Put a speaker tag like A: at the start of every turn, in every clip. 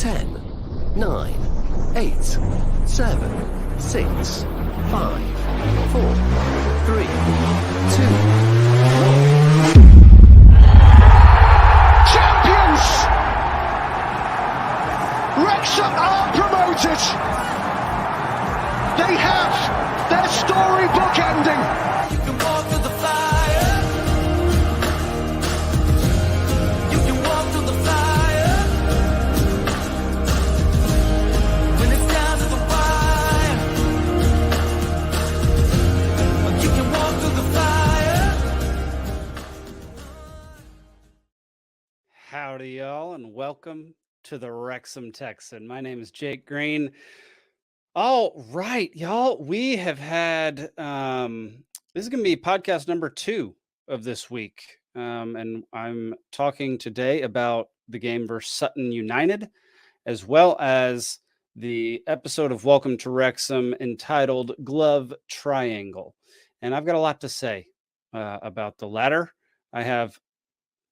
A: 10, 9, 8, 7, 6, 5, 4, 3, 2, 1.
B: Champions! Wrexham are promoted. They have their storybook ending.
C: You can walk through the fire. You can walk through the fire. When it's down to the wire. You can walk through the fire.
D: Howdy, y'all, and welcome to the Wrexham Texan. My name is Jake Green. All right, y'all, we have had, this is going to be podcast number 2 of this week. And I'm talking today about the game versus Sutton United, as well as the episode of Welcome to Wrexham entitled Glove Triangle. And I've got a lot to say about the latter. I have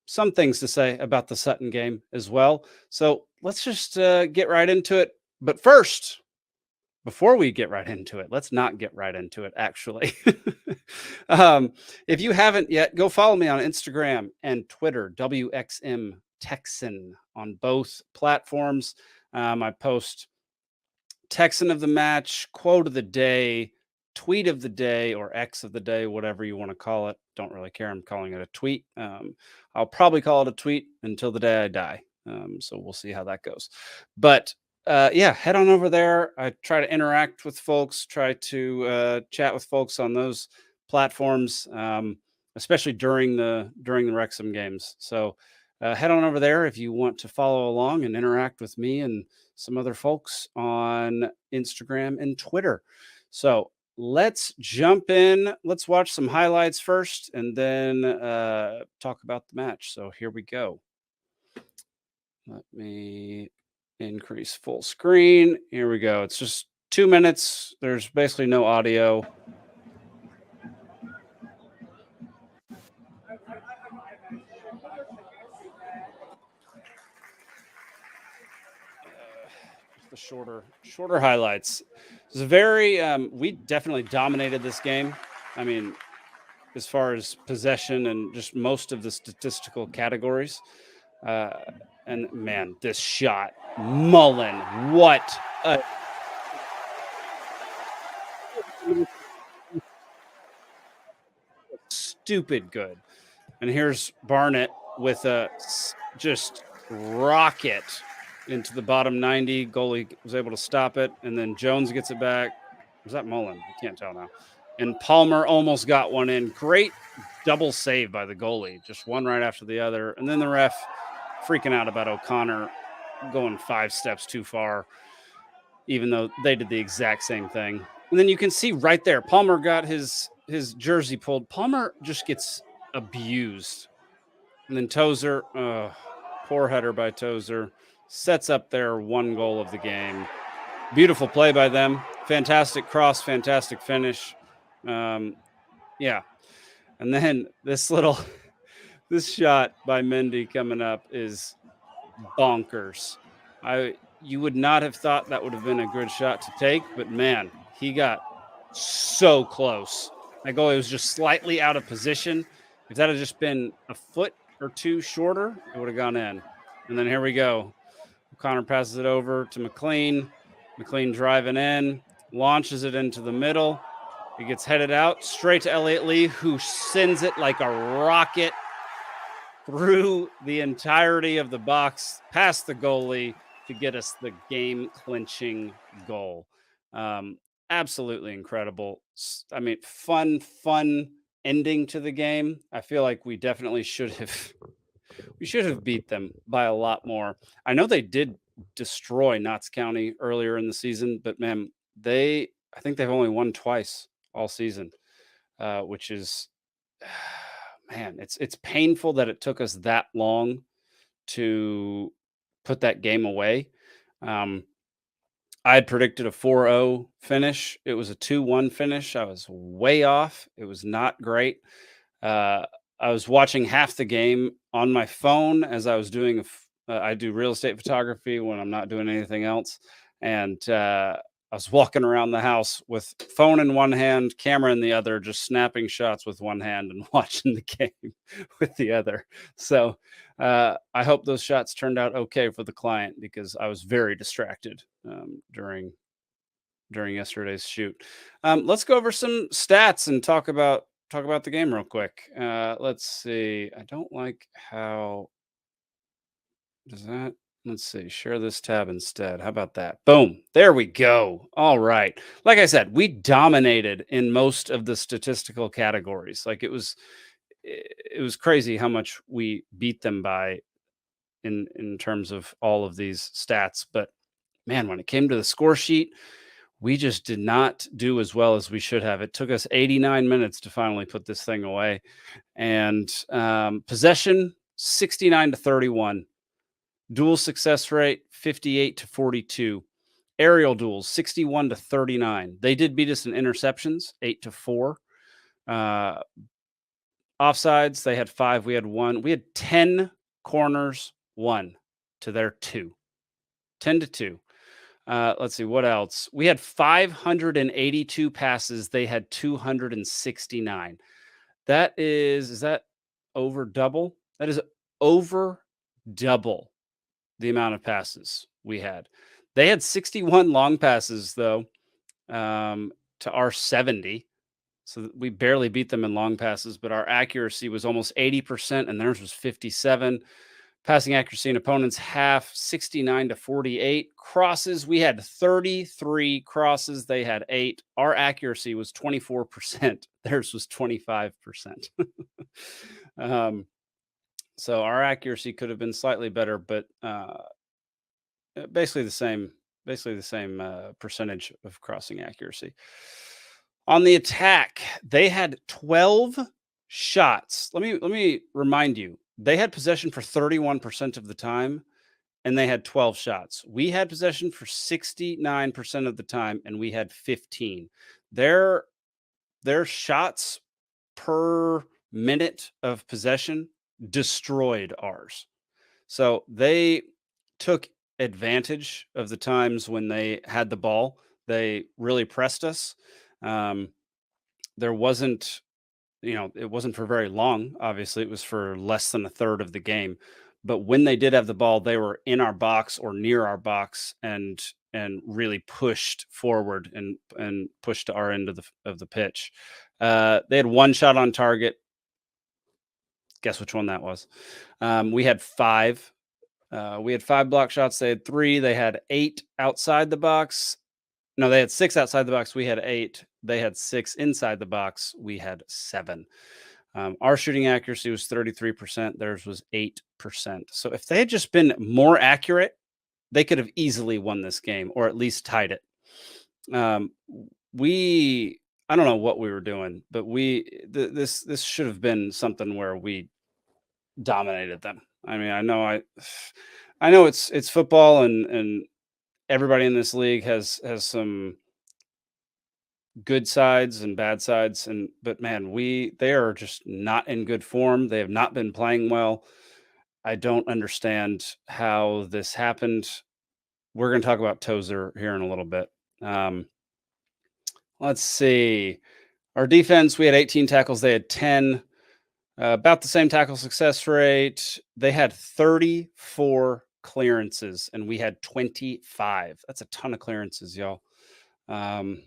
D: some things to say about the Sutton game as well. So let's just get right into it. But first, before we get right into it, let's not get right into it, actually. If you haven't yet, go follow me on Instagram and Twitter, WXM Texan, on both platforms. I post Texan of the match, quote of the day, tweet of the day, or X of the day, whatever you want to call it. Don't really care. I'm calling it a tweet. I'll probably call it a tweet until the day I die. So we'll see how that goes. But yeah, head on over there. I try to interact with folks, try to chat with folks on those platforms, especially during the Wrexham games. So head on over there if you want to follow along and interact with me and some other folks on Instagram and Twitter. So let's jump in. Let's watch some highlights first and then talk about the match. So here we go. Let me increase full screen. Here we go. It's just 2 minutes. There's basically no audio. Just the shorter highlights. It's a very we definitely dominated this game. I mean, as far as possession and just most of the statistical categories. And man, this shot, Mullin, what a stupid good. And here's Barnett with a just rocket into the bottom 90. Goalie was able to stop it. And then Jones gets it back. Was that Mullin? I can't tell now. And Palmer almost got one in. Great double save by the goalie. Just one right after the other. And then the ref freaking out about O'Connor going 5 steps too far, even though they did the exact same thing. And then you can see right there, Palmer got his jersey pulled. Palmer just gets abused. And then Tozer, poor header by Tozer, sets up their 1 goal of the game. Beautiful play by them. Fantastic cross, fantastic finish. Yeah. And then this shot by Mendy coming up is bonkers. You would not have thought that would have been a good shot to take, but man, he got so close. That goalie was just slightly out of position. If that had just been a foot or 2 shorter, it would have gone in. And then here we go. O'Connor passes it over to McLean. McLean driving in, launches it into the middle. It gets headed out straight to Elliott Lee, who sends it like a rocket through the entirety of the box, past the goalie to get us the game-clinching goal. Absolutely incredible. I mean, fun ending to the game. I feel like we definitely should have beat them by a lot more. I know they did destroy Notts County earlier in the season, but man, I think they've only won twice all season, which is man, it's painful that it took us that long to put that game away. I had predicted a 4-0 finish. It was a 2-1 finish. I was way off. It was not great. I was watching half the game on my phone as I was doing I do real estate photography when I'm not doing anything else. And I was walking around the house with phone in one hand, camera in the other, just snapping shots with one hand and watching the game with the other. So I hope those shots turned out okay for the client, because I was very distracted during yesterday's shoot. Let's go over some stats and talk about the game real quick. Let's see. I don't like how does that. Let's see. Share this tab instead. How about that? Boom. There we go. All right. Like I said, we dominated in most of the statistical categories. Like it was crazy how much we beat them by in terms of all of these stats. But man, when it came to the score sheet, we just did not do as well as we should have. It took us 89 minutes to finally put this thing away. And possession, 69-31. Dual success rate, 58-42. Aerial duels, 61-39. They did beat us in interceptions, 8-4. Offsides, they had 5. We had 1. We had 10 corners, 1 to their 2. 10-2. Let's see what else. We had 582 passes. They had 269. That is that over double? That is over double the amount of passes we had. They had 61 long passes though, to our 70. So we barely beat them in long passes, but our accuracy was almost 80% and theirs was 57. Passing accuracy in opponents half, 69-48. Crosses, we had 33 crosses. They had 8. Our accuracy was 24%. Theirs was 25%. So our accuracy could have been slightly better, but basically the same percentage of crossing accuracy. On the attack, they had 12 shots. Let me remind you, they had possession for 31% of the time, and they had 12 shots. We had possession for 69% of the time, and we had 15. Their shots per minute of possession destroyed ours. So they took advantage of the times when they had the ball. They really pressed us. There wasn't, it wasn't for very long. Obviously, it was for less than a third of the game. But when they did have the ball, they were in our box or near our box and really pushed forward and pushed to our end of the pitch. They had 1 shot on target. Guess which one that was? We had 5. We had 5 block shots. They had 3. They had 8 outside the box. No, they had 6 outside the box. We had 8. They had 6 inside the box. We had 7. Our shooting accuracy was 33%. Theirs was 8%. So if they had just been more accurate, they could have easily won this game or at least tied it. I don't know what we were doing, but this should have been something where we dominated them. I mean, I know it's football and everybody in this league has some good sides and bad sides, but man, they are just not in good form. They have not been playing well. I don't understand how this happened. We're going to talk about Tozer here in a little bit. Let's see. Our defense, we had 18 tackles. They had 10. About the same tackle success rate. They had 34 clearances, and we had 25. That's a ton of clearances, y'all. And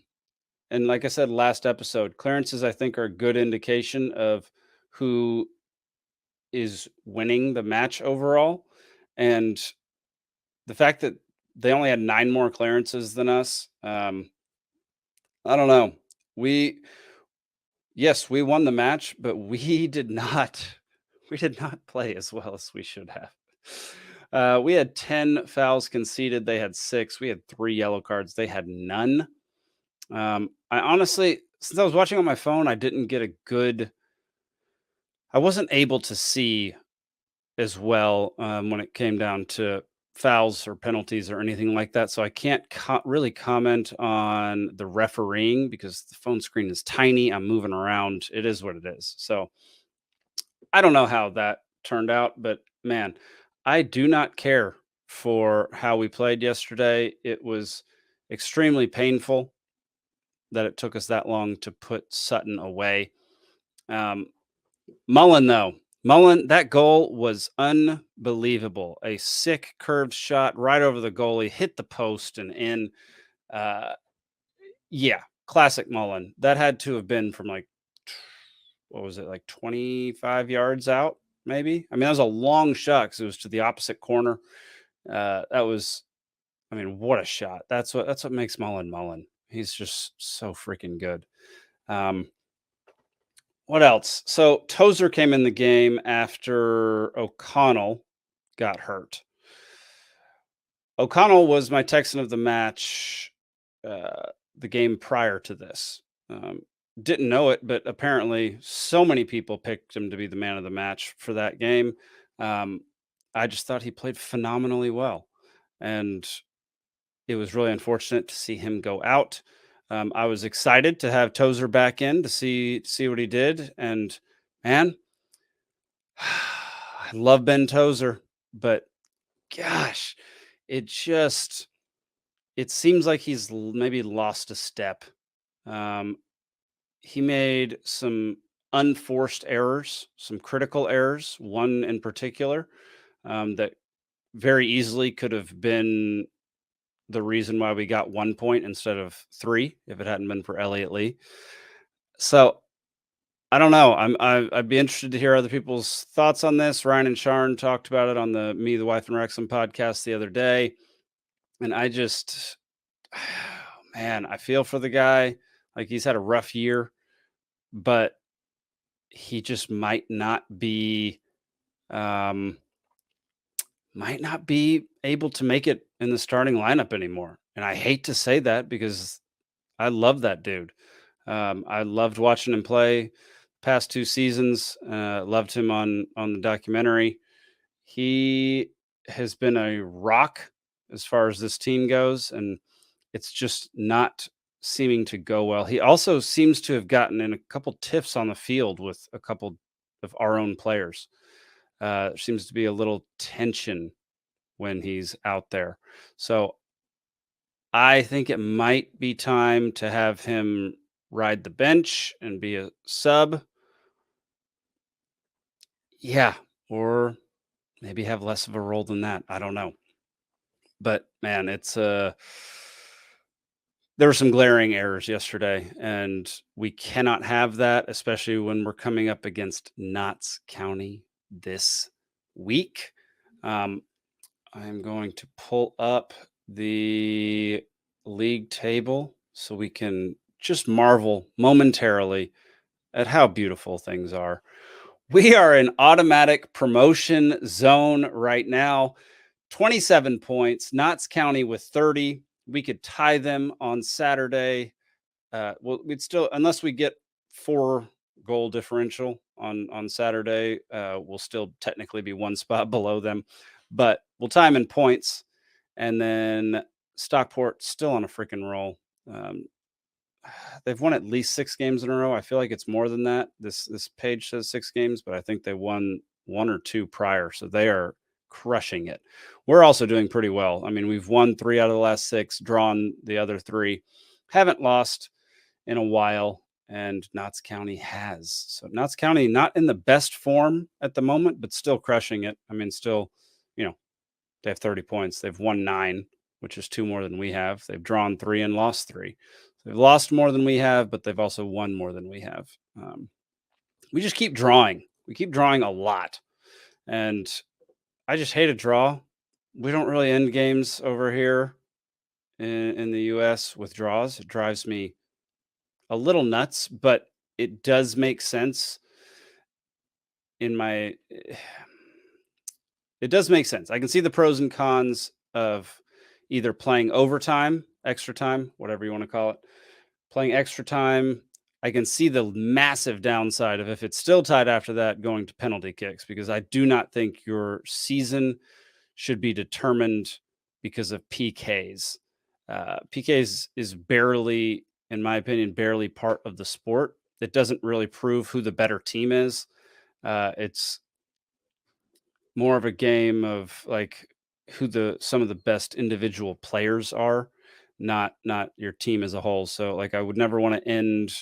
D: like I said last episode, clearances, I think, are a good indication of who is winning the match overall. And the fact that they only had 9 more clearances than us, I don't know. Yes, we won the match, but we did not play as well as we should have. We had 10 fouls conceded. They had 6. We had 3 yellow cards. They had none. I honestly, since I was watching on my phone, I wasn't able to see as well when it came down to fouls or penalties or anything like that. So I can't really comment on the refereeing because the phone screen is tiny. I'm moving around. It is what it is. So I don't know how that turned out, but man, I do not care for how we played yesterday. It was extremely painful that it took us that long to put Sutton away. Mullin, though, that goal was unbelievable. A sick curved shot right over the goalie, hit the post and in. Yeah, classic Mullin. That had to have been from like, what was it, like 25 yards out, maybe? I mean, that was a long shot because it was to the opposite corner. That was, I mean, what a shot. That's what makes Mullin. He's just so freaking good. What else? So Tozer came in the game after O'Connell got hurt. O'Connell was my Texan of the match the game prior to this. Didn't know it, but apparently so many people picked him to be the man of the match for that game. I just thought he played phenomenally well. And it was really unfortunate to see him go out. I was excited to have Tozer back in to see what he did. And man, I love Ben Tozer, but gosh, it seems like he's maybe lost a step. He made some unforced errors, some critical errors, one in particular that very easily could have been the reason why we got 1 point instead of 3 if it hadn't been for Elliott Lee. So I don't know. I'd be interested to hear other people's thoughts on this. Ryan and Sharon talked about it on the Me, the Wife, and Wrexham podcast the other day. And I just, man, I feel for the guy. Like, he's had a rough year, but he just might not be able to make it in the starting lineup anymore. And I hate to say that because I love that dude. I loved watching him play past 2 seasons. Loved him on the documentary. He has been a rock as far as this team goes, and it's just not seeming to go well. He also seems to have gotten in a couple tiffs on the field with a couple of our own players. There seems to be a little tension when he's out there. So I think it might be time to have him ride the bench and be a sub. Yeah, or maybe have less of a role than that. I don't know. But man, it's there were some glaring errors yesterday, and we cannot have that, especially when we're coming up against Notts County this week. I'm going to pull up the league table so we can just marvel momentarily at how beautiful things are. We are in automatic promotion zone right now. 27 points, Notts County with 30. We could tie them on Saturday. We'd still, unless we get 4 goal differential on Saturday, we'll still technically be 1 spot below them, but we'll tie them in points. And then Stockport still on a freaking roll. They've won at least 6 games in a row. I feel like it's more than that. This page says 6 games, but I think they won 1 or 2 prior. So they are crushing it. We're also doing pretty well. I mean, we've won 3 out of the last 6, drawn the other 3, haven't lost in a while, and Notts County has. So Notts County not in the best form at the moment, but still crushing it. I mean, still, they have 30 points. They've won 9, which is 2 more than we have. They've drawn 3 and lost 3. So they've lost more than we have, but they've also won more than we have. We just keep drawing. We keep drawing a lot. And I just hate a draw. We don't really end games over here in the U.S. with draws. It drives me a little nuts, but it does make sense it does make sense. I can see the pros and cons of either playing overtime, extra time, whatever you want to call it, playing extra time. I can see the massive downside of, if it's still tied after that, going to penalty kicks, because I do not think your season should be determined because of PKs. PKs is barely, in my opinion, barely part of the sport. It doesn't really prove who the better team is. It's more of a game of like who some of the best individual players are, not your team as a whole. So like I would never want to end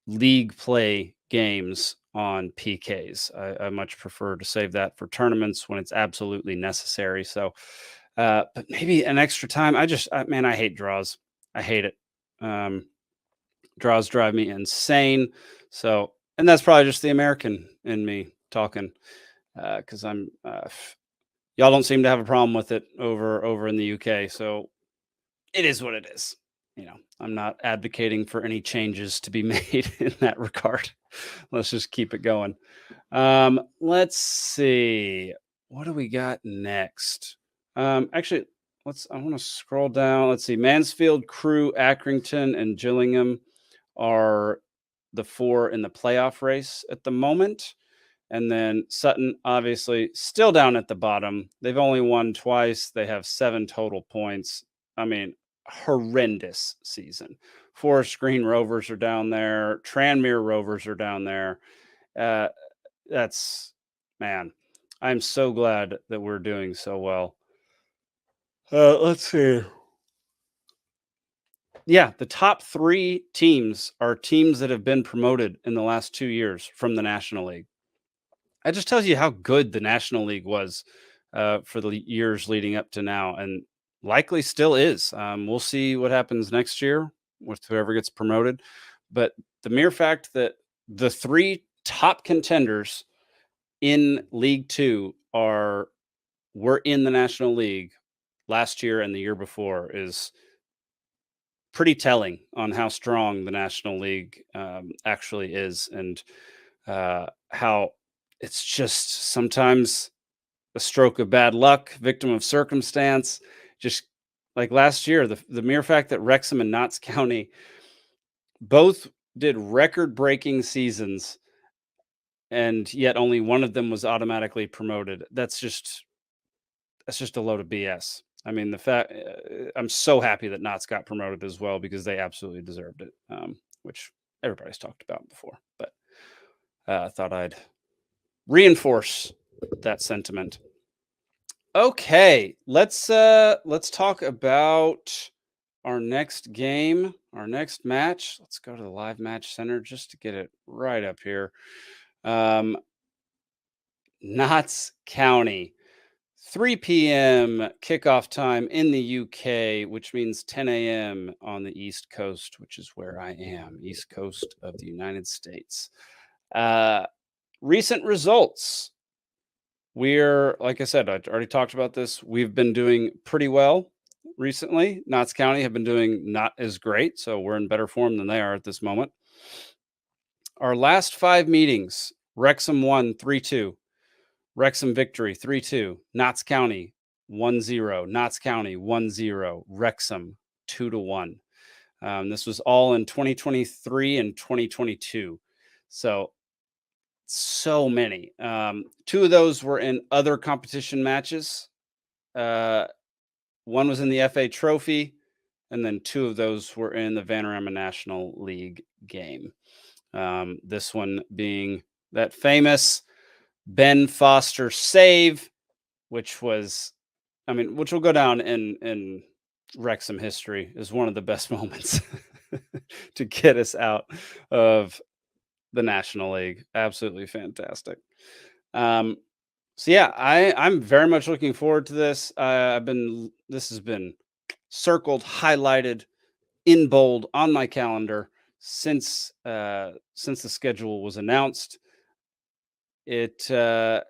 D: league play games on PKs. I much prefer to save that for tournaments when it's absolutely necessary. So, but maybe an extra time. Man, I hate draws. I hate it. Draws drive me insane. So, and that's probably just the American in me talking, because y'all don't seem to have a problem with it over in the UK. So it is what it is. I'm not advocating for any changes to be made in that regard. Let's just keep it going. Let's see. What do we got next? Actually, I want to scroll down. Let's see. Mansfield, Crewe, Accrington, and Gillingham are the 4 in the playoff race at the moment. And then Sutton, obviously, still down at the bottom. They've only won twice. They have 7 total points. I mean, horrendous season. Forest Green Rovers are down there. Tranmere Rovers are down there. Man, I'm so glad that we're doing so well. Let's see. Yeah, the top 3 teams are teams that have been promoted in the last 2 years from the National League. That just tells you how good the National League was for the years leading up to now, and likely still is. We'll see what happens next year with whoever gets promoted. But the mere fact that the 3 top contenders in League 2 were in the National League last year and the year before is pretty telling on how strong the National League actually is, and how it's just sometimes a stroke of bad luck, victim of circumstance. Just like last year, the mere fact that Wrexham and Notts County both did record-breaking seasons, and yet only one of them was automatically promoted. That's just a load of BS. I mean, I'm so happy that Notts got promoted as well, because they absolutely deserved it, which everybody's talked about before. But I thought I'd reinforce that sentiment. Okay, let's talk about our next game, our next match. Let's go to the live match center just to get it right up here. Notts County, 3 p.m. kickoff time in the UK, which means 10 a.m. on the East Coast, which is where I am, East Coast of the United States. Recent results. Like I said, I already talked about this. We've been doing pretty well recently. Notts County have been doing not as great, so we're in better form than they are at this moment. Our last 5 meetings, Wrexham won 3-2. Wrexham victory 3-2. Notts County 1-0. Notts County 1-0. Wrexham 2-1. This was all in 2023 and 2022. So many. 2 of those were in other competition matches. One was in the FA Trophy, and then 2 of those were in the Vanarama National League game. This one being that famous Ben Foster save, which will go down in Wrexham history as one of the best moments to get us out of the National League. Absolutely fantastic. So yeah, I'm very much looking forward to this. This has been circled, highlighted in bold on my calendar since the schedule was announced. It's going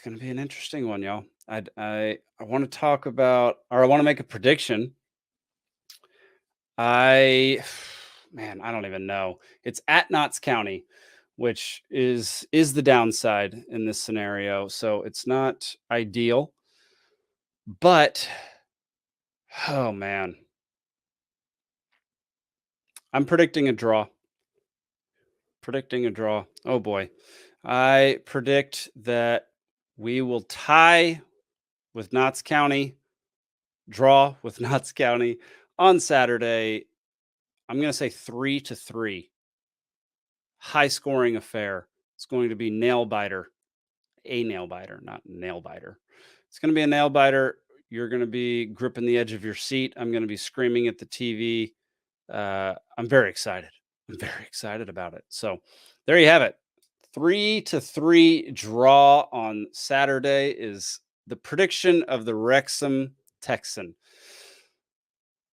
D: to be an interesting one, y'all. I want to talk about, or I want to make a prediction. Man, I don't even know. It's at Notts County, which is the downside in this scenario. So it's not ideal, but oh man, I'm predicting a draw. Oh boy. I predict that we will tie with Notts County, draw with Notts County on Saturday. I'm going to say 3-3. High scoring affair. It's going to be nail biter. a nail biter, not nail biter. It's going to be a nail biter. You're going to be gripping the edge of your seat. I'm going to be screaming at the TV. I'm very excited. I'm very excited about it. So there you have it. 3-3 draw on Saturday is the prediction of the Wrexham Texan.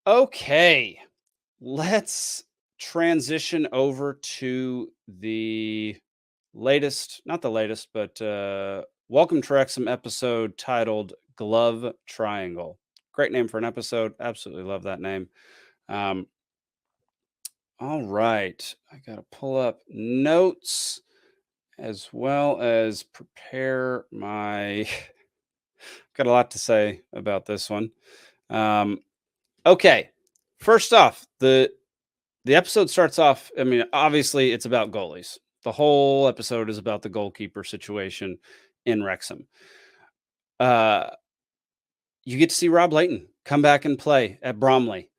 D: Okay, let's transition over to the latest, not the latest, but Welcome to Wrexham episode titled Glove Triangle. Great name for an episode. Absolutely love that name. All right. I got to pull up notes as well as prepare my. Got a lot to say about this one. Okay. First off, the episode starts off. I mean, obviously, it's about goalies. The whole episode is about the goalkeeper situation in Wrexham. You get to see Rob Layton come back and play at Bromley.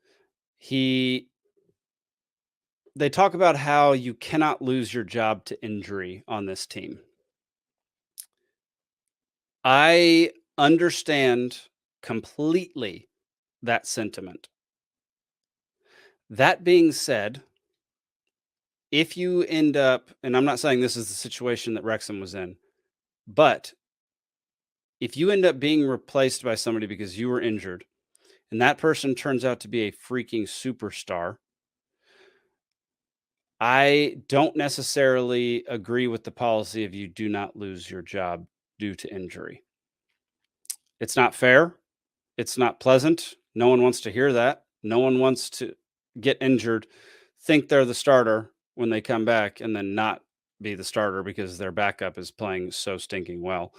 D: They talk about how you cannot lose your job to injury on this team. I understand completely that sentiment. That being said, if you end up, and I'm not saying this is the situation that Wrexham was in, but if you end up being replaced by somebody because you were injured and that person turns out to be a freaking superstar, I don't necessarily agree with the policy of you do not lose your job due to injury. It's not fair. It's not pleasant. No one wants to hear that. No one wants to get injured, think they're the starter when they come back, and then not be the starter because their backup is playing so stinking well.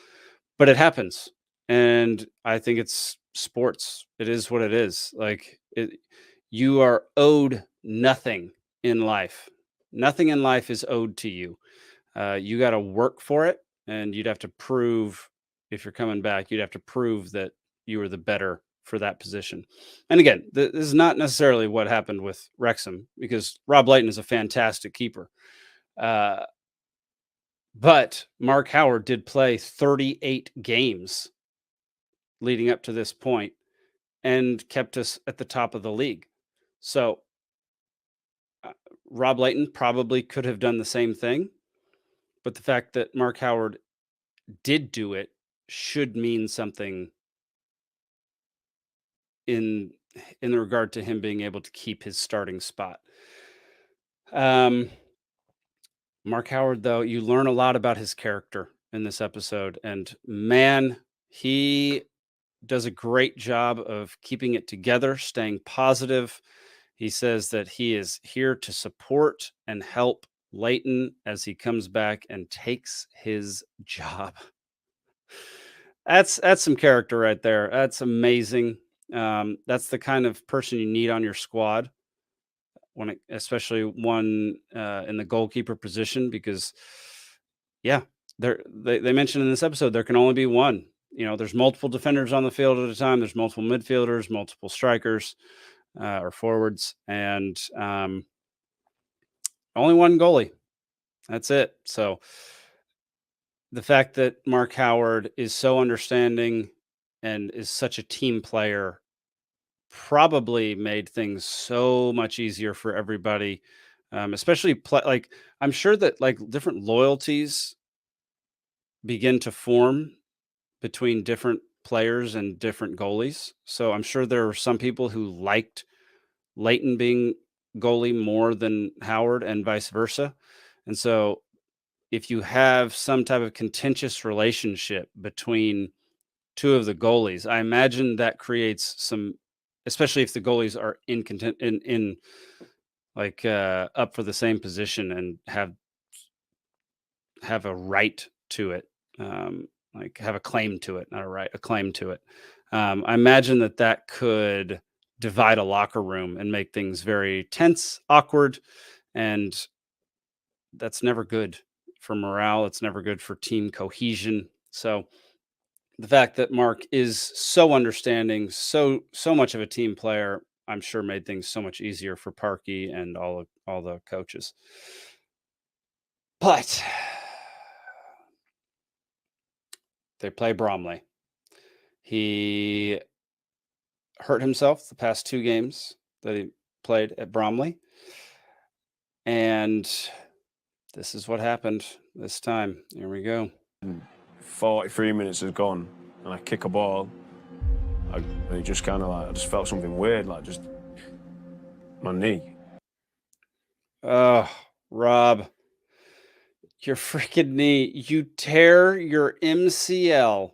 D: But it happens. And I think it's sports. It is what it is. You are owed nothing in life. Nothing in life is owed to you. You got to work for it, and you'd have to prove, if you're coming back, you'd have to prove that you were the better for that position. And again, this is not necessarily what happened with Wrexham, because Rob Layton is a fantastic keeper. But Mark Howard did play 38 games leading up to this point and kept us at the top of the league. So Rob Layton probably could have done the same thing, but the fact that Mark Howard did do it should mean something in regard to him being able to keep his starting spot. Mark Howard, though, you learn a lot about his character in this episode, and man, he does a great job of keeping it together, staying positive. He says that he is here to support and help Layton as he comes back and takes his job. That's some character right there. That's amazing. That's the kind of person you need on your squad, especially one in the goalkeeper position, because they mentioned in this episode there can only be one. There's multiple defenders on the field at a time. There's multiple midfielders, multiple strikers or forwards, and only one goalie. That's it. So the fact that Mark Howard is so understanding and is such a team player probably made things so much easier for everybody, especially I'm sure that different loyalties begin to form between different players and different goalies. So I'm sure there were some people who liked Layton being goalie more than Howard and vice versa. And so if you have some type of contentious relationship between two of the goalies, I imagine that creates some, especially if the goalies are up for the same position and have a right to it, have a claim to it, not a right, a claim to it. I imagine that could divide a locker room and make things very tense, awkward, and that's never good for morale. It's never good for team cohesion. So the fact that Mark is so understanding, so much of a team player, I'm sure made things so much easier for Parkey and all the coaches. But They play Bromley. He hurt himself the past 2 games that he played at Bromley. And this is what happened this time. Here we go.
E: 43 minutes has gone, and I kick a ball. I just kind of like, I just felt something weird, like just my knee.
D: Oh, Rob, your freaking knee. You tear your MCL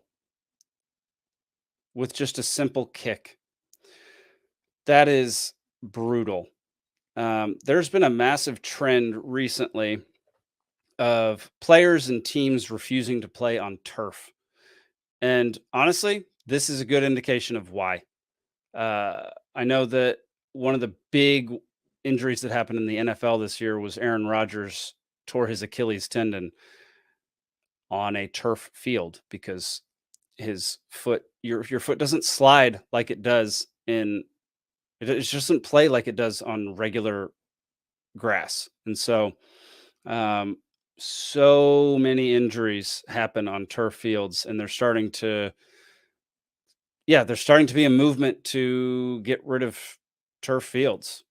D: with just a simple kick. That is brutal. There's been a massive trend recently of players and teams refusing to play on turf. And honestly, this is a good indication of why. I know that one of the big injuries that happened in the NFL this year was Aaron Rodgers tore his Achilles tendon on a turf field because his foot, your foot doesn't slide like it does it just doesn't play like it does on regular grass. And so, so many injuries happen on turf fields, and they're starting to be a movement to get rid of turf fields,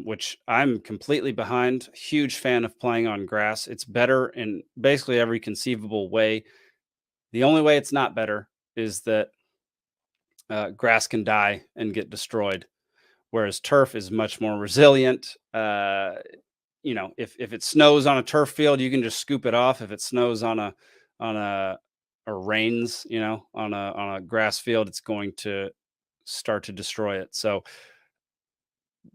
D: which I'm completely behind. Huge fan of playing on grass. It's better in basically every conceivable way. The only way it's not better is that grass can die and get destroyed, whereas turf is much more resilient. If it snows on a turf field, you can just scoop it off. If it snows on a or rains, on a grass field, it's going to start to destroy it. So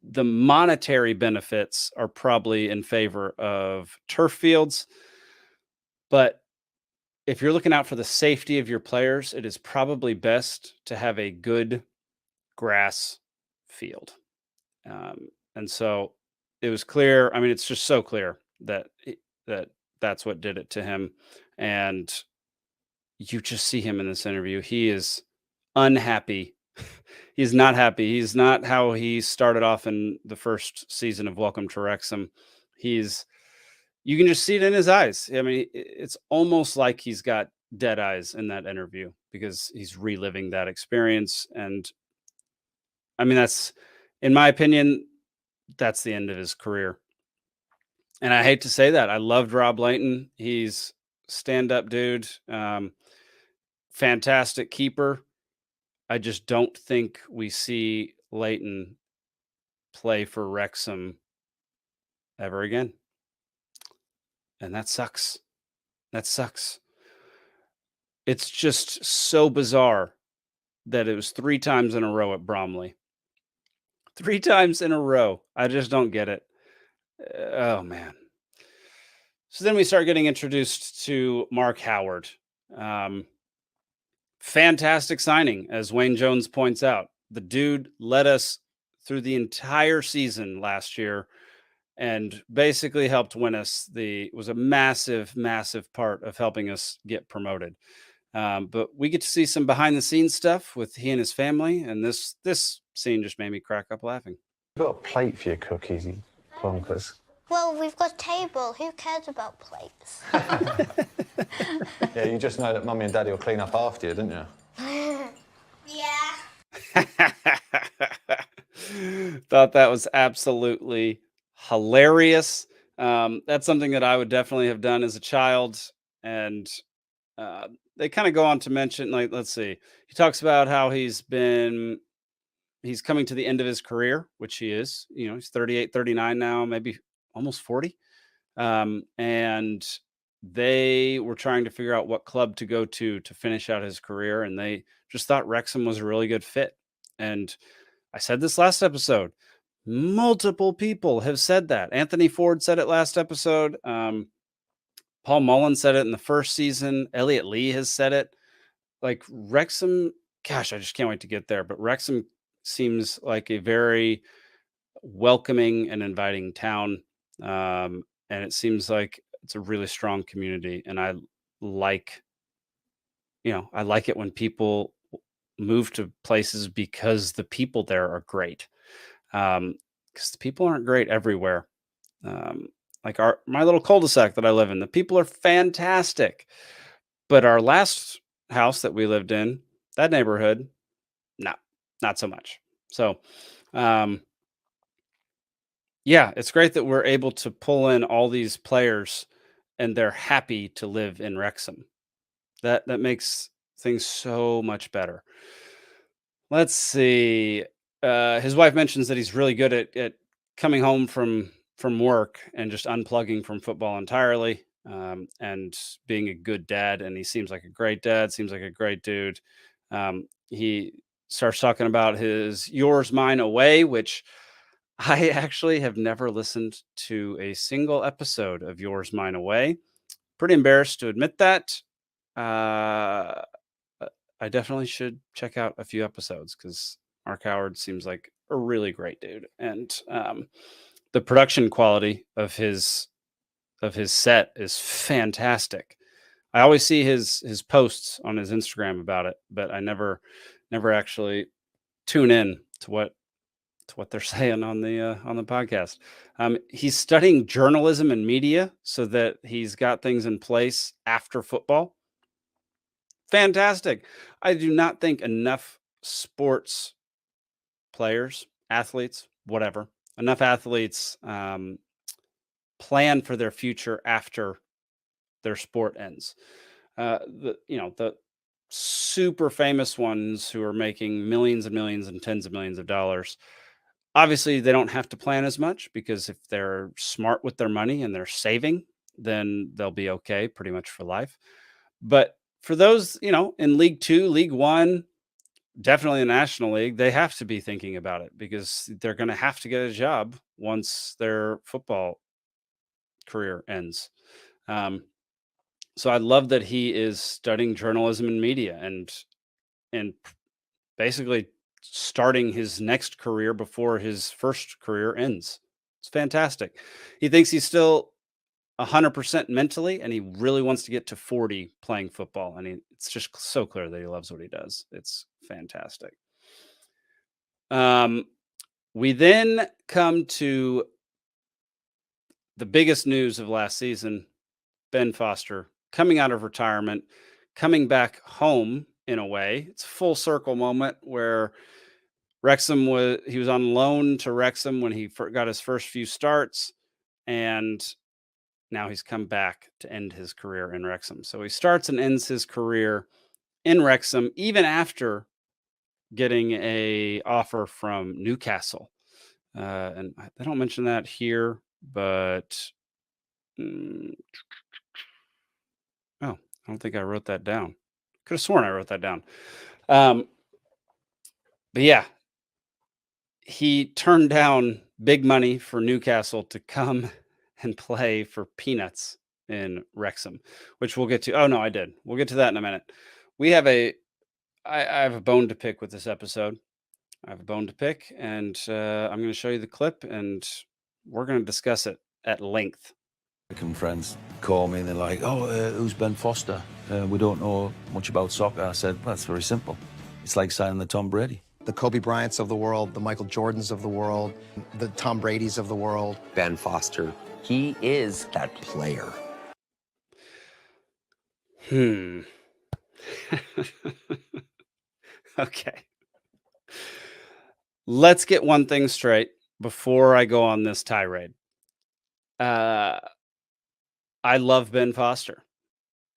D: the monetary benefits are probably in favor of turf fields, but if you're looking out for the safety of your players, it is probably best to have a good grass field. And so it was clear. I mean, it's just so clear that that's what did it to him. And you just see him in this interview. He is unhappy. He's not happy. He's not how he started off in the first season of Welcome to Wrexham. You can just see it in his eyes. I mean, it's almost like he's got dead eyes in that interview because he's reliving that experience. And I mean, in my opinion, that's the end of his career. And I hate to say that. I loved Rob Layton. He's stand-up dude. Fantastic keeper. I just don't think we see Layton play for Wrexham ever again. And that sucks. That sucks. It's just so bizarre that it was 3 times in a row at Bromley. 3 times in a row. I just don't get it. Oh, man. So then we start getting introduced to Mark Howard. Fantastic signing, as Wayne Jones points out. The dude led us through the entire season last year and basically helped win us. Was a massive, massive part of helping us get promoted. But we get to see some behind the scenes stuff with he and his family. And this scene just made me crack up laughing.
F: You've got a plate for your cookies, you plonkers.
G: Well, we've got a table. Who cares about plates?
F: Yeah, you just know that Mummy and Daddy will clean up after you, didn't you?
G: Yeah.
D: Thought that was absolutely hilarious. That's something that I would definitely have done as a child. And they kind of go on to mention, like, let's see. He talks about how he's coming to the end of his career, which he is. He's 38, 39 now, maybe almost 40. And they were trying to figure out what club to go to finish out his career. And they just thought Wrexham was a really good fit. And I said this last episode, multiple people have said that. Anthony Ford said it last episode. Paul Mullin said it in the first season. Elliot Lee has said it. Like Wrexham, gosh, I just can't wait to get there. But Wrexham seems like a very welcoming and inviting town. And it seems like it's a really strong community. And I like it when people move to places because the people there are great. Because the people aren't great everywhere. Like my little cul-de-sac that I live in, the people are fantastic. But our last house that we lived in, that neighborhood, no, not so much. So, yeah, it's great that we're able to pull in all these players and they're happy to live in Wrexham. That makes things so much better. Let's see. His wife mentions that he's really good at coming home from work and just unplugging from football entirely, and being a good dad. And he seems like a great dad. Seems like a great dude. He starts talking about his yours, mine, away, which I actually have never listened to a single episode of yours, mine, away. Pretty embarrassed to admit that. Uh, I definitely should check out a few episodes because Mark Howard seems like a really great dude, and the production quality of his set is fantastic. I always see his posts on his Instagram about it, but I never actually tune in to what they're saying on the podcast. He's studying journalism and media so that he's got things in place after football. Fantastic. I do not think enough sports players, athletes, whatever, enough athletes plan for their future after their sport ends. The super famous ones who are making millions and millions and tens of millions of dollars, obviously they don't have to plan as much because if they're smart with their money and they're saving, then they'll be okay pretty much for life. But for those, in League Two, League One, definitely the National League, they have to be thinking about it because they're going to have to get a job once their football career ends. So I love that he is studying journalism and media and basically starting his next career before his first career ends. It's fantastic. He thinks he's still 100% mentally, and he really wants to get to 40 playing football. And it's just so clear that he loves what he does. It's fantastic. We then come to the biggest news of last season: Ben Foster coming out of retirement, coming back home in a way. It's a full circle moment where he was on loan to Wrexham when he got his first few starts, and now he's come back to end his career in Wrexham. So he starts and ends his career in Wrexham, even after getting a offer from Newcastle. And they don't mention that here, but I don't think I wrote that down. Could have sworn I wrote that down. But yeah, he turned down big money for Newcastle to come and play for peanuts in Wrexham, which we'll get to. Oh no, I did. We'll get to that in a minute. I have a bone to pick with this episode. I have a bone to pick, and I'm going to show you the clip, and we're going to discuss it at length.
H: American friends call me and they're like, who's Ben Foster? We don't know much about soccer. I said, well, it's very simple. It's like signing the Tom Brady.
I: The Kobe Bryants of the world, the Michael Jordans of the world, the Tom Bradys of the world.
J: Ben Foster, he is that player.
D: Okay. Let's get one thing straight before I go on this tirade. I love Ben Foster.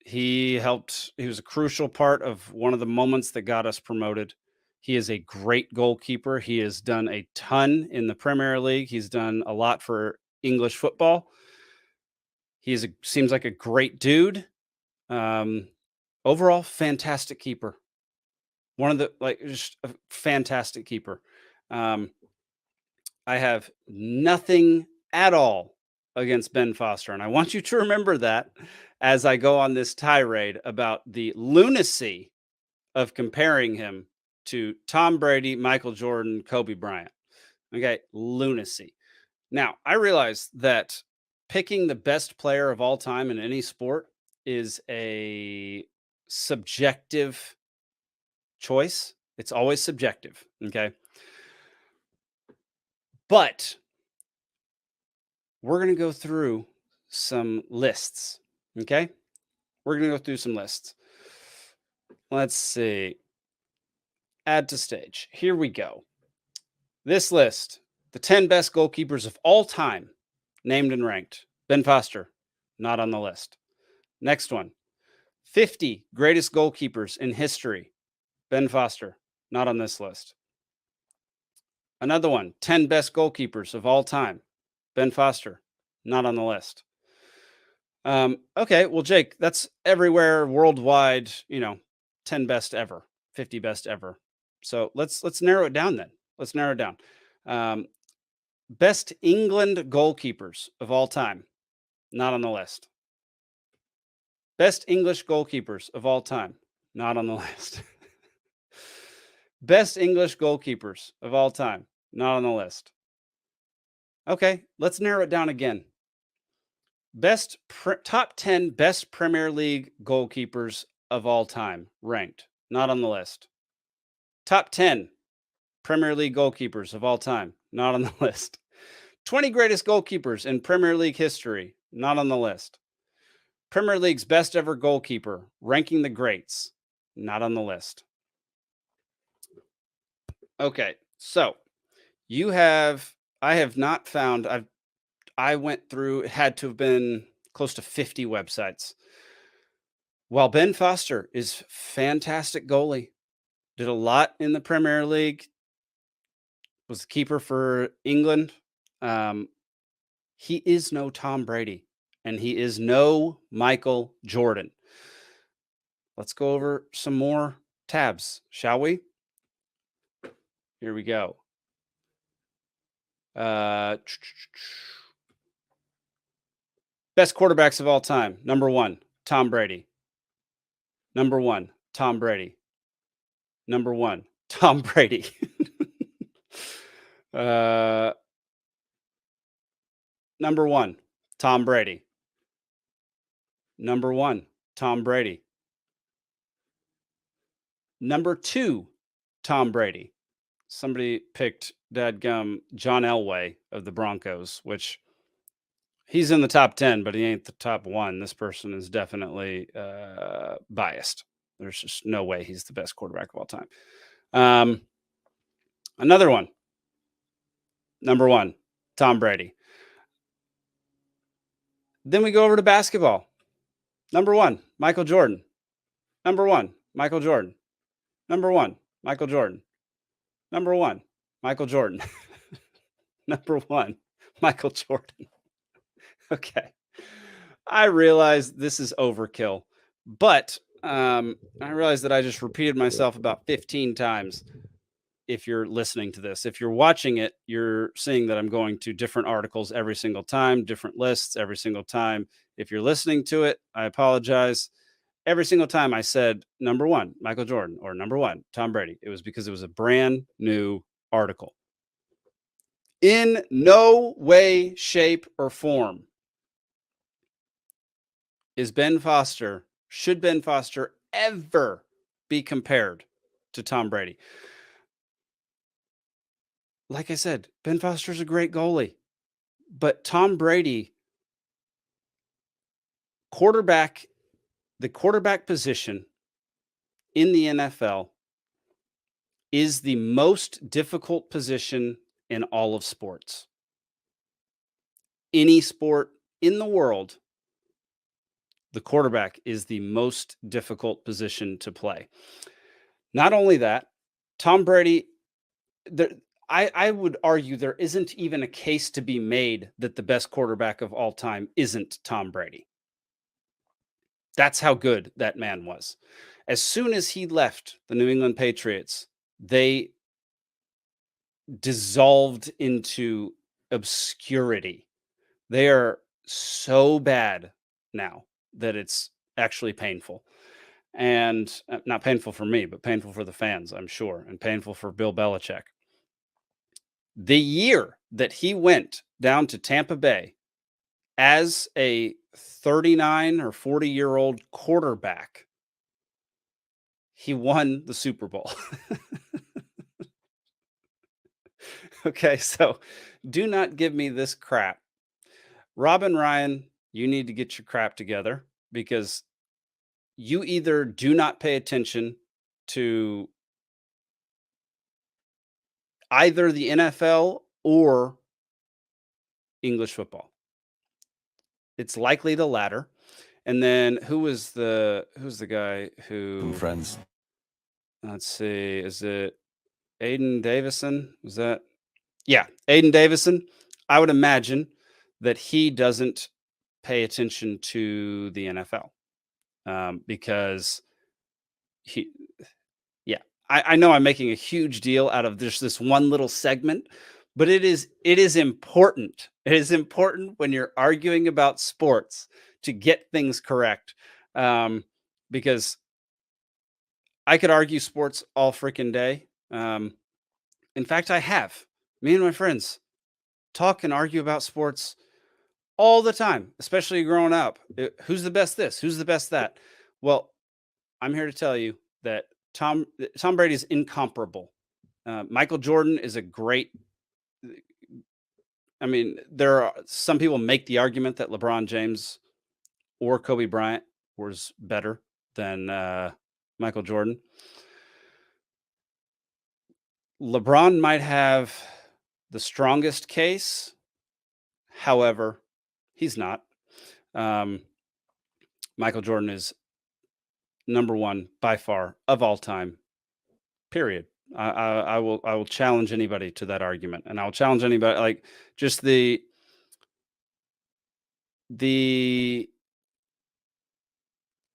D: He was a crucial part of one of the moments that got us promoted. He is a great goalkeeper. He has done a ton in the Premier League. He's done a lot for English football. Seems like a great dude. Overall, fantastic keeper. Just a fantastic keeper. I have nothing at all against Ben Foster, and I want you to remember that as I go on this tirade about the lunacy of comparing him to Tom Brady, Michael Jordan, Kobe Bryant. Okay, lunacy. Now, I realize that picking the best player of all time in any sport is a subjective choice. It's always subjective, okay? But we're going to go through some lists, okay? We're going to go through some lists. Let's see. Add to stage. Here we go. This list, the 10 best goalkeepers of all time, named and ranked. Ben Foster, not on the list. Next one, 50 greatest goalkeepers in history. Ben Foster, not on this list. Another one, 10 best goalkeepers of all time. Ben Foster, not on the list. Okay, well, Jake, that's everywhere worldwide, 10 best ever, 50 best ever. So let's narrow it down then. Let's narrow it down. Best England goalkeepers of all time, not on the list. Best English goalkeepers of all time, not on the list. Best English goalkeepers of all time, not on the list. Okay, let's narrow it down again. Top 10 best Premier League goalkeepers of all time, ranked, not on the list. Top 10 Premier League goalkeepers of all time, not on the list. 20 greatest goalkeepers in Premier League history, not on the list. Premier League's best ever goalkeeper, ranking the greats, not on the list. Okay, so I have not found, I went through, it had to have been close to 50 websites. While Ben Foster is fantastic goalie, did a lot in the Premier League, was the keeper for England. He is no Tom Brady, and he is no Michael Jordan. Let's go over some more tabs, shall we? Here we go. Best quarterbacks of all time. Number 1, Tom Brady. Number 1, Tom Brady. Number 1, Tom Brady. Number 1, Tom Brady. Number 1, Tom Brady. Number 2, Tom Brady. Somebody picked dadgum John Elway of the Broncos, which he's in the top 10, but he ain't the top 1. This person is definitely biased. There's just no way he's the best quarterback of all time. Another one. Number 1, Tom Brady. Then we go over to basketball. Number 1, Michael Jordan. Number 1, Michael Jordan. Number 1, Michael Jordan. Number 1, Michael Jordan. Number 1, Michael Jordan. Okay. I realize this is overkill, but I realize that I just repeated myself about 15 times. If you're listening to this, if you're watching it, you're seeing that I'm going to different articles every single time, different lists every single time. If you're listening to it, I apologize. Every single time I said number 1, Michael Jordan, or number 1, Tom Brady, it was because it was a brand new article. In no way, shape, or form should Ben Foster ever be compared to Tom Brady. Like I said, Ben Foster's a great goalie, but Tom Brady, the quarterback position in the NFL is the most difficult position in all of sports. Any sport in the world, the quarterback is the most difficult position to play. Not only that, Tom Brady, I would argue there isn't even a case to be made that the best quarterback of all time isn't Tom Brady. That's how good that man was. As soon as he left the New England Patriots, they dissolved into obscurity. They are so bad now that it's actually painful. And not painful for me, but painful for the fans, I'm sure, and painful for Bill Belichick. The year that he went down to Tampa Bay as a 39 or 40-year-old quarterback, he won the Super Bowl. Okay, so do not give me this crap. Robin Ryan, you need to get your crap together, because you either do not pay attention to either the NFL or English football. It's likely the latter. And then who's the guy who
H: Friends.
D: Let's see, is it Aiden Davison? Was that? Yeah, Aiden Davison. I would imagine that he doesn't pay attention to the NFL because I know I'm making a huge deal out of this one little segment, but it is important. It is important when you're arguing about sports to get things correct, because I could argue sports all freaking day. In fact, I have. Me and my friends talk and argue about sports all the time, especially growing up. Who's the best this? Who's the best that? Well, I'm here to tell you that Tom Brady is incomparable. Michael Jordan is a great. I mean, there are some people make the argument that LeBron James or Kobe Bryant was better than Michael Jordan. LeBron might have the strongest case. However, he's not. Michael Jordan is number one by far of all time. Period. I will challenge anybody to that argument, and I'll challenge anybody, like, just the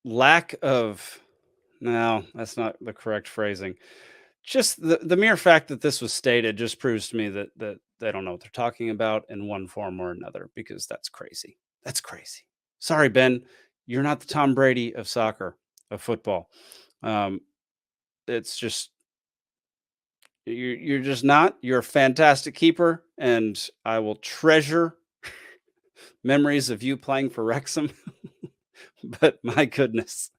D: lack of. No, that's not the correct phrasing. Just the mere fact that this was stated just proves to me that they don't know what they're talking about in one form or another, because that's crazy. That's crazy. Sorry, Ben, you're not the Tom Brady of soccer, of football. It's just you're just not. You're a fantastic keeper, and I will treasure memories of you playing for Wrexham. But my goodness,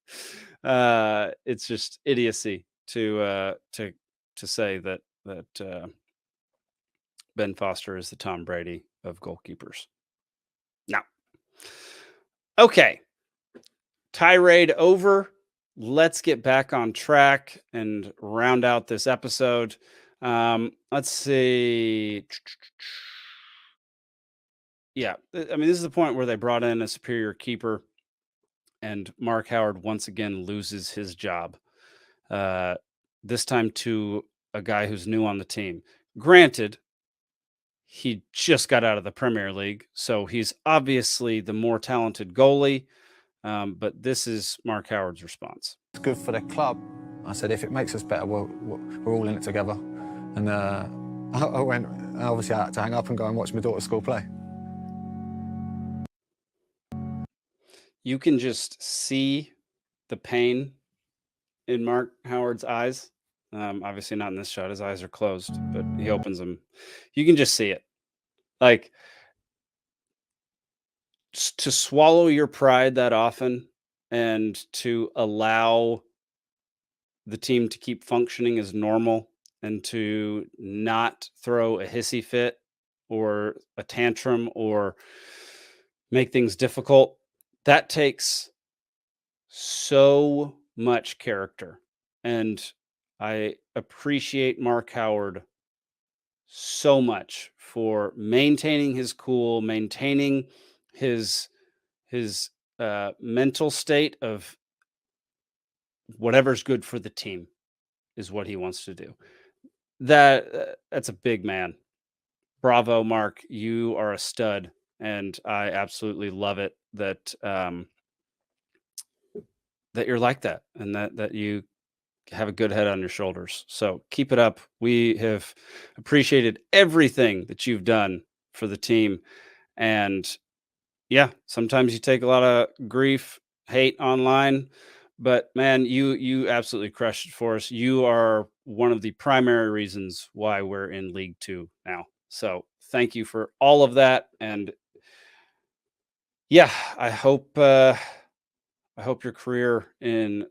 D: it's just idiocy to say that Ben Foster is the Tom Brady of goalkeepers. Now, okay, tirade over. Let's get back on track and round out this episode. Let's see. Yeah, I mean, this is the point where they brought in a superior keeper, and Mark Howard once again loses his job. This time to a guy who's new on the team. Granted, he just got out of the Premier League, so he's obviously the more talented goalie. But this is Mark Howard's response.
F: It's good for the club. I said, if it makes us better, we're all in it together. And I obviously I had to hang up and go and watch my daughter's school play.
D: You can just see the pain in Mark Howard's eyes. Obviously not in this shot. His eyes are closed, but he opens them. You can just see it. Like, to swallow your pride that often and to allow the team to keep functioning as normal and to not throw a hissy fit or a tantrum or make things difficult, that takes so much character. And I appreciate Mark Howard so much for maintaining his cool, maintaining his mental state of whatever's good for the team is what he wants to do. That's a big man. Bravo, Mark. You are a stud, and I absolutely love it that that you're like that, and that you have a good head on your shoulders. So keep it up. We have appreciated everything that you've done for the team. And yeah, sometimes you take a lot of grief, hate online, but man, you absolutely crushed it for us. You are one of the primary reasons why we're in League Two now. So thank you for all of that. And yeah, I hope your career in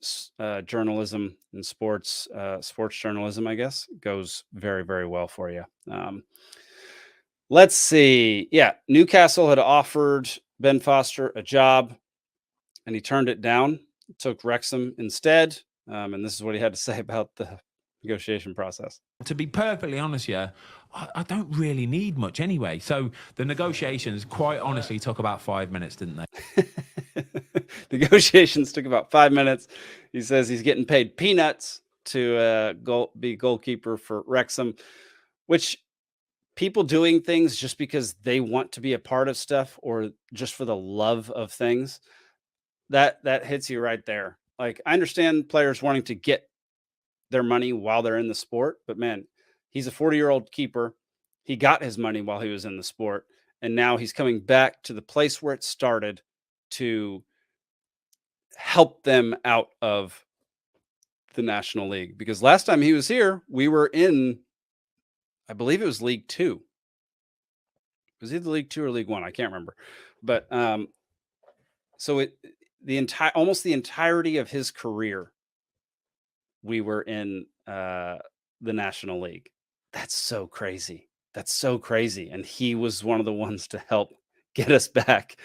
D: journalism and sports journalism, I guess, goes very, very well for you. Let's see. Yeah, Newcastle had offered Ben Foster a job, and he turned it down. Took Wrexham instead. And this is what he had to say about the negotiation process.
K: To be perfectly honest, I don't really need much anyway. So the negotiations, quite honestly, took about 5 minutes, didn't they?
D: Negotiations took about 5 minutes. He says he's getting paid peanuts to be goalkeeper for Wrexham, which people doing things just because they want to be a part of stuff or just for the love of things, that hits you right there. Like, I understand players wanting to get their money while they're in the sport, but man, he's a 40-year-old keeper. He got his money while he was in the sport, and now he's coming back to the place where it started to help them out of the National League. Because last time he was here, we were in, I believe it was League Two. Was it League Two or League One? I can't remember. But so almost the entirety of his career, we were in the National League. That's so crazy. That's so crazy. And he was one of the ones to help get us back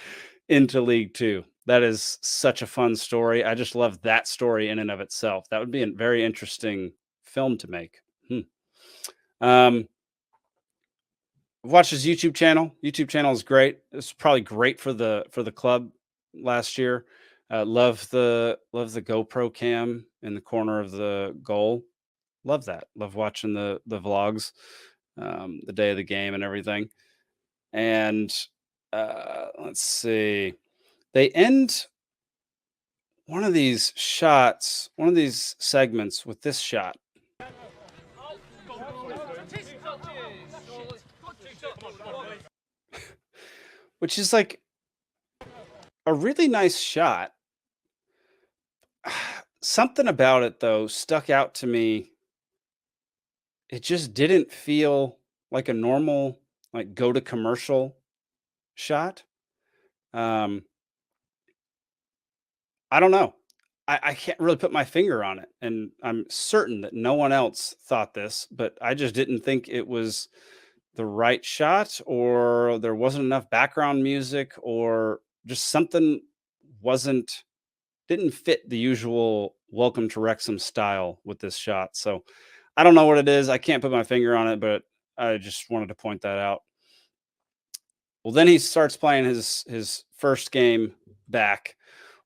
D: into League Two. That is such a fun story. I just love that story in and of itself. That would be a very interesting film to make. Watch his YouTube channel. YouTube channel is great. It's probably great for the club last year. Love the GoPro cam in the corner of the goal. Love that. Love watching the vlogs, the day of the game and everything. And let's see. They end one of these shots, one of these segments with this shot. Which is like a really nice shot. Something about it, though, stuck out to me. It just didn't feel like a normal, like, go to commercial shot. I don't know. I can't really put my finger on it. And I'm certain that no one else thought this, but I just didn't think it was the right shot, or there wasn't enough background music, or just something didn't fit the usual Welcome to Wrexham style with this shot. So I don't know what it is. I can't put my finger on it, but I just wanted to point that out. Well, then he starts playing his first game back,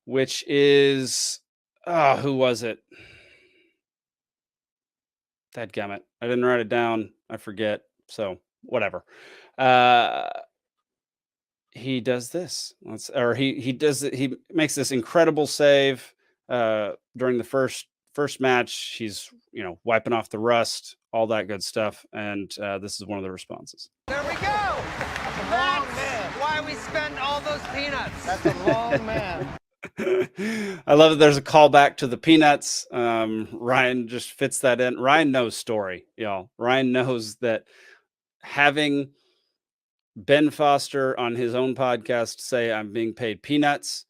D: which is, who was it? Dadgummit. I didn't write it down. I forget. So whatever. He does this. He makes this incredible save during the first match. He's, wiping off the rust, all that good stuff. And this is one of the responses.
C: There we go. That's why we spend all those peanuts.
B: That's a long man.
D: I love that there's a callback to the Peanuts. Ryan just fits that in. Ryan knows story, y'all. Ryan knows that having Ben Foster on his own podcast say I'm being paid peanuts,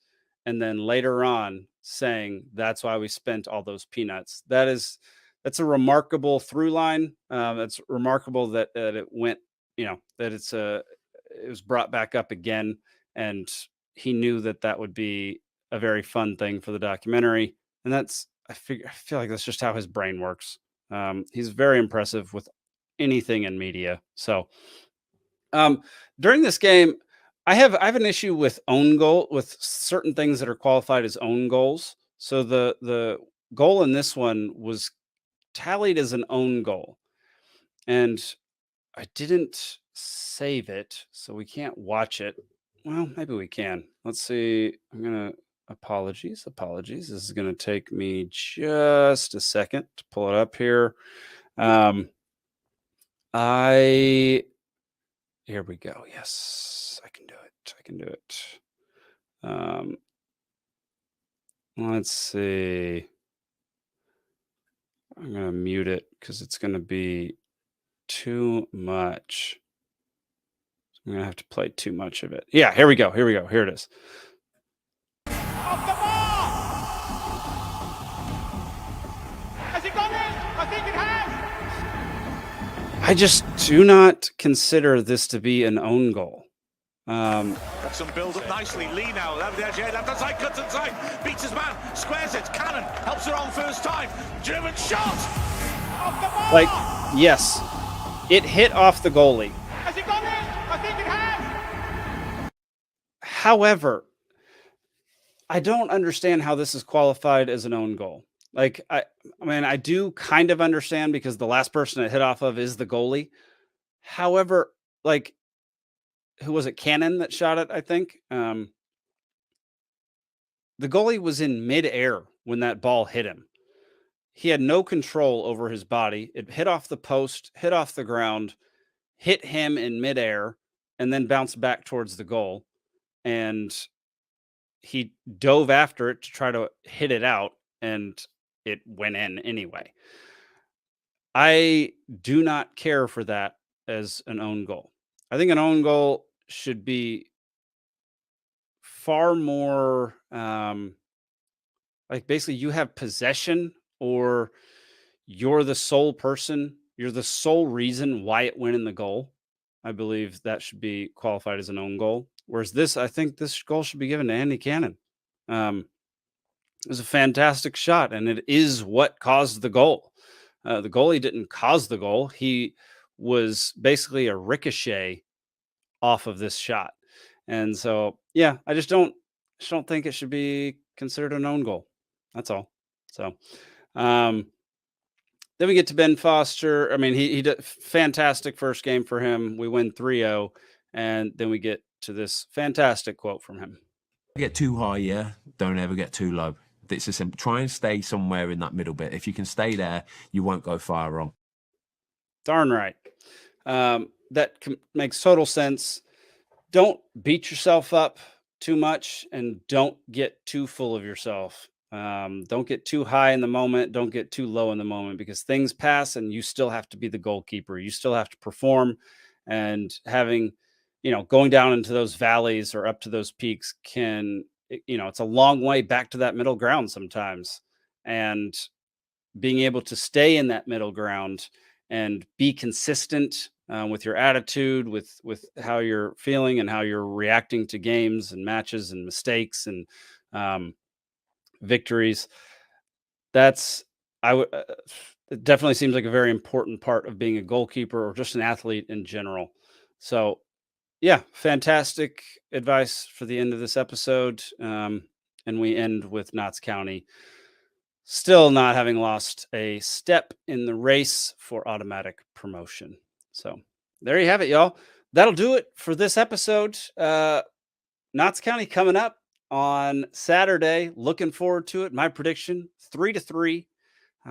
D: and then later on saying that's why we spent all those peanuts. That's a remarkable through line. It's remarkable that it went, that it was brought back up again, and he knew that would be a very fun thing for the documentary. And I feel like that's just how his brain works. He's very impressive with anything in media. So during this game, I have an issue with with certain things that are qualified as own goals. So the goal in this one was tallied as an own goal, and I didn't save it, so we can't watch it. Well, maybe we can. Let's see. Apologies. This is going to take me just a second to pull it up here. Here we go. Yes, I can do it. Let's see. I'm going to mute it because it's going to be too much. I'm going to have to play too much of it. Yeah, here we go. Here it is.
C: Off the ball! Has it gone in? I think it has.
D: I just do not consider this to be an own goal.
L: Wrexham build up nicely. Lee now, left hand side, cuts inside, beats his man, squares it. Cannon helps her on first time. Driven shot off the bar.
D: Like, yes, it hit off the goalie.
L: Has it gone in? I think it has.
D: However, I don't understand how this is qualified as an own goal. Like, I mean, I do kind of understand because the last person it hit off of is the goalie. However, like, who was it? Cannon that shot it, I think. The goalie was in midair when that ball hit him. He had no control over his body. It hit off the post, hit off the ground, hit him in midair, and then bounced back towards the goal. And he dove after it to try to hit it out, and it went in anyway. I do not care for that as an own goal. I think an own goal should be far more like, basically you have possession, or you're the sole person, you're the sole reason why it went in the goal. I believe that should be qualified as an own goal. Whereas this, I think this goal should be given to Andy Cannon. It was a fantastic shot, and it is what caused the goal. The goalie didn't cause the goal. He was basically a ricochet off of this shot. And so, yeah, I just don't think it should be considered an own goal. That's all. So, then we get to Ben Foster. I mean, he did fantastic first game for him. We win 3-0, and then we get to this fantastic quote from him.
K: Get too high, yeah. Don't ever get too low. It's a simple. Try and stay somewhere in that middle bit. If you can stay there, you won't go far wrong.
D: Darn right. That makes total sense. Don't beat yourself up too much, and don't get too full of yourself. Don't get too high in the moment. Don't get too low in the moment, because things pass and you still have to be the goalkeeper. You still have to perform, and having, going down into those valleys or up to those peaks it's a long way back to that middle ground sometimes. And being able to stay in that middle ground and be consistent with your attitude, with how you're feeling and how you're reacting to games and matches and mistakes and victories. It definitely seems like a very important part of being a goalkeeper or just an athlete in general. So, yeah, fantastic advice for the end of this episode. And we end with Notts County still not having lost a step in the race for automatic promotion. So there you have it, y'all. That'll do it for this episode. Notts County coming up on Saturday. Looking forward to it. My prediction, 3-3.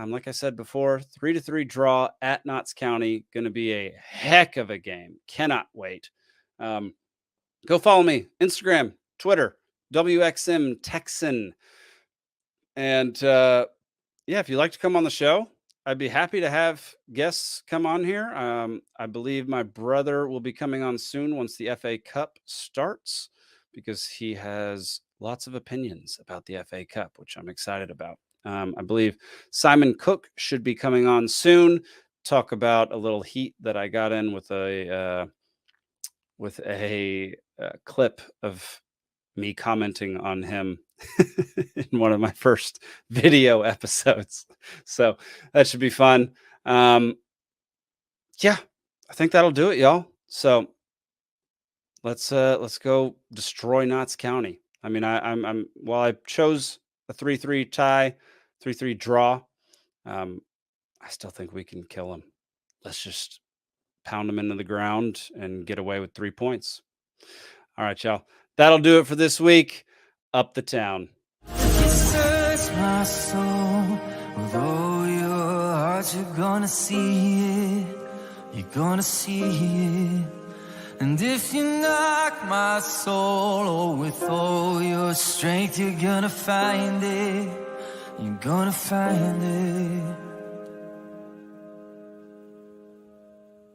D: Like I said before, 3-3 draw at Notts County. Going to be a heck of a game. Cannot wait. Go follow me, Instagram, Twitter, WXM Texan. And if you'd like to come on the show, I'd be happy to have guests come on here. I believe my brother will be coming on soon once the FA Cup starts, because he has lots of opinions about the FA Cup, which I'm excited about. I believe Simon Cook should be coming on soon. Talk about a little heat that I got in with a clip of me commenting on him in one of my first video episodes. So that should be fun. I think that'll do it, y'all. So let's go destroy Notts County. I mean, while I chose a 3-3 tie, 3-3 draw, I still think we can kill them. Let's just pound them into the ground and get away with 3 points. All right, y'all. That'll do it for this week. Up the town.
M: Search my soul with all your heart. You're gonna see it. You're gonna see it. And if you knock my soul with all your strength, you're gonna find it. You're gonna find it.